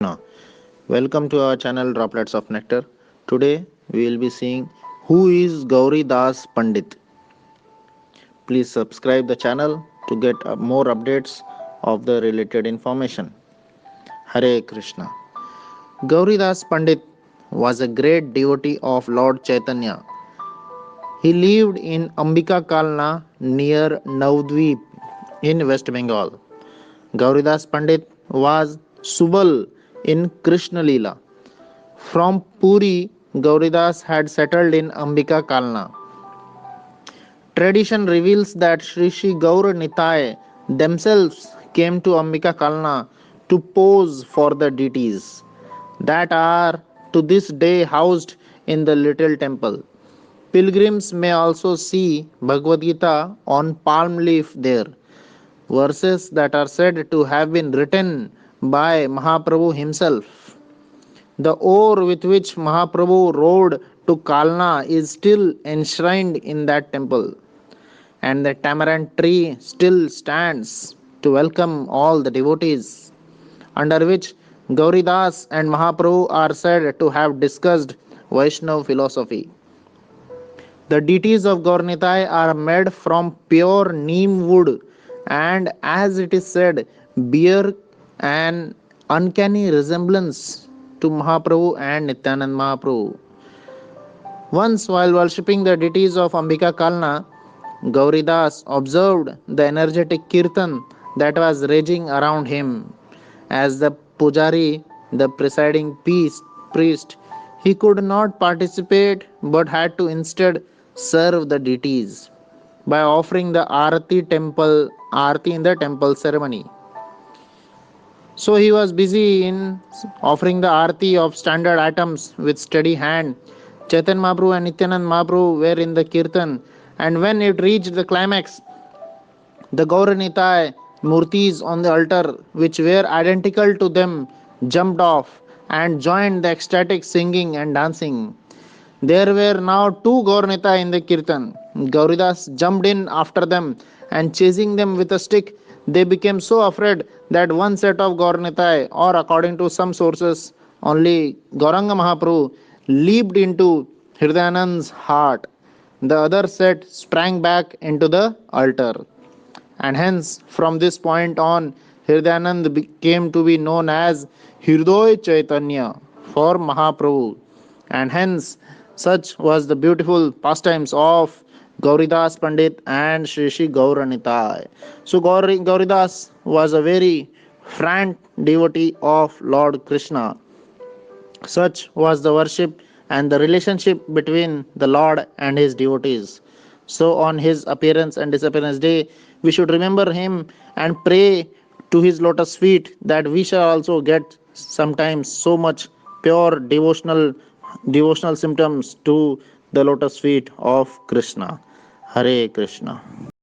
Krishna. Welcome to our channel Droplets of Nectar. Today we will be seeing who is Gauri Das Pandit. Please subscribe the channel to get more updates of the related information. Hare Krishna. Gauri Das Pandit was a great devotee of Lord Chaitanya. He lived in Ambika Kalna near Navdweep in West Bengal. Gauridas Pandit was Subal in Krishna Leela. From Puri, Gauridas had settled in Ambika Kalna. Tradition reveals that Sri Sri Gaur Nitai themselves came to Ambika Kalna to pose for the deities that are to this day housed in the little temple. Pilgrims may also see Bhagavad Gita on palm leaf there. Verses that are said to have been written by Mahaprabhu himself. The oar with which Mahaprabhu rode to Kalna is still enshrined in that temple, and the tamarind tree still stands to welcome all the devotees, under which Gauridas and Mahaprabhu are said to have discussed Vaishnava philosophy. The deities of Gaurnitai are made from pure neem wood and, as it is said, bear an uncanny resemblance to Mahaprabhu and Nityanand Mahaprabhu. Once, while worshipping the deities of Ambika Kalna, Gauridas observed the energetic kirtan that was raging around him. As the pujari, the presiding priest, he could not participate but had to instead serve the deities by offering the arati in the temple ceremony. So he was busy in offering the arati of standard items with steady hand. Chaitanya Mahaprabhu and Nityanand Mahaprabhu were in the kirtan, and when it reached the climax, the Gauranitai murtis on the altar, which were identical to them, jumped off and joined the ecstatic singing and dancing. There were now two Gaurnita in the Kirtan. Gauridas jumped in after them and chasing them with a stick, they became so afraid that one set of Gaurnitai, or according to some sources, only Gauranga Mahaprabhu, leaped into Hridayanand's heart. The other set sprang back into the altar. And hence, from this point on, Hridayanand came to be known as Hridoy Chaitanya for Mahaprabhu. And hence, such was the beautiful pastimes of Gauridas Pandit and Sri Sri Gauranitai. So Gauridas was a very frank devotee of Lord Krishna. Such was the worship and the relationship between the Lord and his devotees. So, on his appearance and disappearance day, we should remember him and pray to his lotus feet that we shall also get sometimes so much pure devotional symptoms to the lotus feet of Krishna. Hare Krishna.